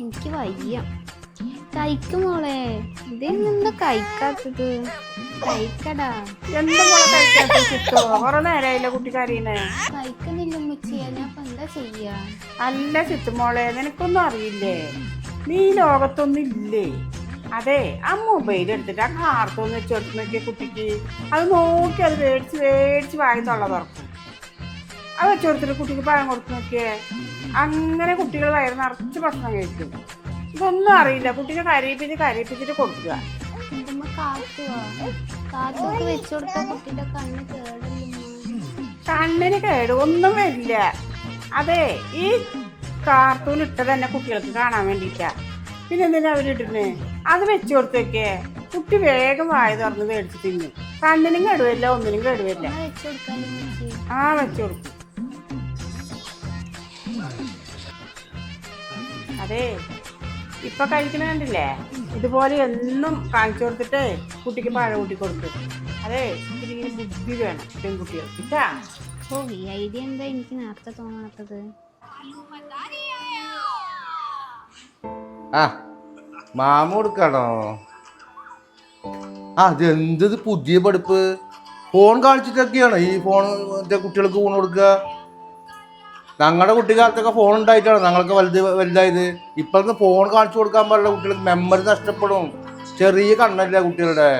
എനിക്ക് വയ്യ. കഴിക്കുമോളെ, ഇതെന്താ കഴിക്കാത്തത്? കഴിക്കടാ. എന്താ മോളെ കഴിക്കാത്ത ചിത്തോ? കുറെ നേരമായില്ല കുട്ടി കരയുന്നേ. കഴിക്കുന്നില്ല ഉമ്മച്ചിയെ, ഞാൻ ഇപ്പൊ എന്താ ചെയ്യാ? അല്ല ചിത്തു മോളെ, നിനക്കൊന്നും അറിയില്ലേ? നീ ലോകത്തൊന്നും ഇല്ലേ? അതെ, ആ മൊബൈൽ എടുത്തിട്ട് ആ കാർട്ടൂൺ വെച്ച് കൊടുത്ത് നോക്കിയ കുട്ടിക്ക് അത് നോക്കി അത് മേടിച്ച് മേടിച്ച് വായി തൊള്ള തുറക്കും. അത് വെച്ച് കൊടുത്തിട്ട് കുട്ടിക്ക് പഴം കൊടുത്ത് നോക്കിയേ, അങ്ങനെ കുട്ടികൾ വയറ് നിറച്ച് ഭക്ഷണം കഴിക്കും. ഇതൊന്നും അറിയില്ല, കുട്ടിനെ കരയിപ്പിച്ചിട്ട് കൊടുക്കുക. എന്റമ്മ കാത്തുവാ, കാത്തൊക്കെ വെച്ചു കൊടുത്ത കുട്ടിന്റെ കണ്ണ് കേടല്ലേ? കണ്ണിന് കേട് ഒന്നും വരില്ല. അതെ, ഈ കാർട്ടൂൺ ഇട്ടത് തന്നെ കുട്ടികൾക്ക് കാണാൻ വേണ്ടിയിട്ടാ. പിന്നെ എന്തിനാ അവരിട്ടിരുന്നേ? അത് വെച്ചു കൊടുത്തേക്കേ, കുട്ടി വേഗം വായ തുറന്ന് മേടിച്ച് തിന്നു. കണ്ണിനും കേടുവരില്ല, ഒന്നിനും കേടുവരില്ല. ആ, വെച്ചു കൊടുക്കും. അതെ, ഇപ്പൊ കഴിക്കണ കണ്ടില്ലേ? ഇതുപോലെ എന്നും കാണിച്ചു കൊടുത്തിട്ട് കുട്ടിക്ക് പഴം കൂട്ടി കൊടുത്തു. അതെ, ഇതിന് ബുദ്ധി വേണം പെൺകുട്ടികൾക്ക് ഇട്ടാ. ഓ, ഈ ഐഡിയ എന്താ എനിക്ക് നേരത്തെ തോന്നാത്തത്? ആ മാമ കൊടുക്കണോ? അതെന്തത് പുതിയ പഠിപ്പ്? ഫോൺ കാണിച്ചിട്ടൊക്കെയാണ് ഈ ഫോൺ കുട്ടികൾക്ക് ഫോൺ കൊടുക്കുക. ഞങ്ങളുടെ കുട്ടിക്കാലത്തൊക്കെ ഫോൺ ഉണ്ടായിട്ടാണ് ഞങ്ങൾക്ക് വലുതായത്. ഇപ്പോഴത്തെ ഫോൺ കാണിച്ചു കൊടുക്കാൻ പാടില്ല കുട്ടികൾക്ക്, മെമ്മറി നഷ്ടപ്പെടും. ചെറിയ കണ്ണല്ല കുട്ടികളുടെ,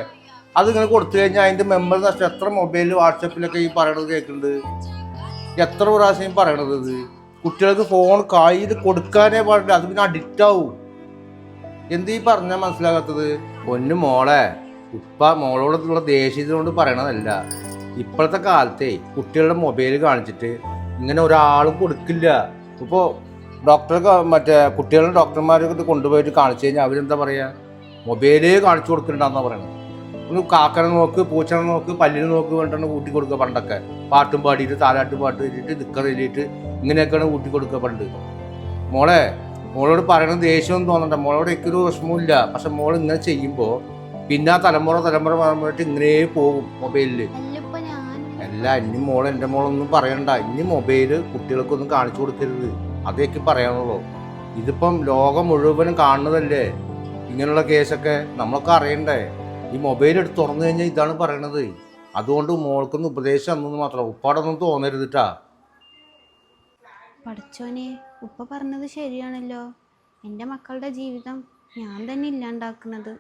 അതിങ്ങനെ കൊടുത്തു കഴിഞ്ഞാൽ അതിൻ്റെ മെമ്മറി നഷ്ടം. എത്ര മൊബൈലിൽ വാട്സപ്പിലൊക്കെ ഈ പറയണത് കേൾക്കുന്നുണ്ട്, എത്ര പ്രാവശ്യം പറയണത്. ഇത് കുട്ടികൾക്ക് ഫോൺ കയ്യിൽ കൊടുക്കാനേ പാടില്ല, അത് പിന്നെ അഡിക്റ്റ് ആവും. എന്തീ പറഞ്ഞാൽ മനസ്സിലാകാത്തത്? പൊന്നു മോളെ, മോളോടുള്ള ദേഷ്യത്തിനോട് പറയണതല്ല. ഇപ്പോഴത്തെ കാലത്തെ കുട്ടികളുടെ മൊബൈൽ കാണിച്ചിട്ട് ഇങ്ങനെ ഒരാളും കൊടുക്കില്ല. ഇപ്പോൾ മറ്റേ കുട്ടികളുടെ ഡോക്ടർമാരൊക്കെ കൊണ്ടുപോയിട്ട് കാണിച്ചു കഴിഞ്ഞാൽ അവരെന്താ പറയുക? മൊബൈലേ കാണിച്ചു കൊടുക്കണ്ടെന്നാ പറയണത്. ഒന്ന് കാക്കനെ നോക്ക്, പൂച്ചനെ നോക്ക്, പല്ലിനെ നോക്ക് വേണ്ടിട്ടാണ് കൂട്ടി കൊടുക്കുക പണ്ടൊക്കെ. പാട്ടും പാടിയിട്ട് താലാട്ട് പാട്ട് കഴിഞ്ഞിട്ട് നിക്കറിയിട്ട് ഇങ്ങനെയൊക്കെയാണ് കൂട്ടി കൊടുക്കുക പണ്ട്. മോളോട് പറയണത് ദേഷ്യമൊന്നും തോന്നണ്ട, മോളോട് എനിക്കൊരു വിഷമവും. പക്ഷെ മോൾ ഇങ്ങനെ ചെയ്യുമ്പോൾ പിന്നെ ആ തലമുറ പറയുമ്പോഴായിട്ട് ഇങ്ങനെ പോകും മൊബൈലിൽ. അല്ല, ഇനി എൻ്റെ മോളൊന്നും പറയണ്ട. ഇനി മൊബൈല് കുട്ടികൾക്കൊന്നും കാണിച്ചു കൊടുക്കരുത്, അതൊക്കെ പറയാനുള്ളൂ. ഇതിപ്പം ലോകം മുഴുവനും കാണുന്നതല്ലേ ഇങ്ങനെയുള്ള കേസൊക്കെ, നമ്മളൊക്കെ അറിയണ്ടേ? ഈ മൊബൈൽ എടുത്ത് തുറന്നു കഴിഞ്ഞാൽ ഇതാണ് പറയണത്. അതുകൊണ്ട് മോൾക്കൊന്നും ഉപദേശം അന്നൊന്നും മാത്രം ഉപ്പാടൊന്നും തോന്നരുതിട്ടാ. പഠിച്ചോനെ, ഉപ്പ പറഞ്ഞത് ശരിയാണല്ലോ. എൻ്റെ മക്കളുടെ ജീവിതം ഞാൻ തന്നെ ഇല്ലാണ്ടാക്കുന്നത്.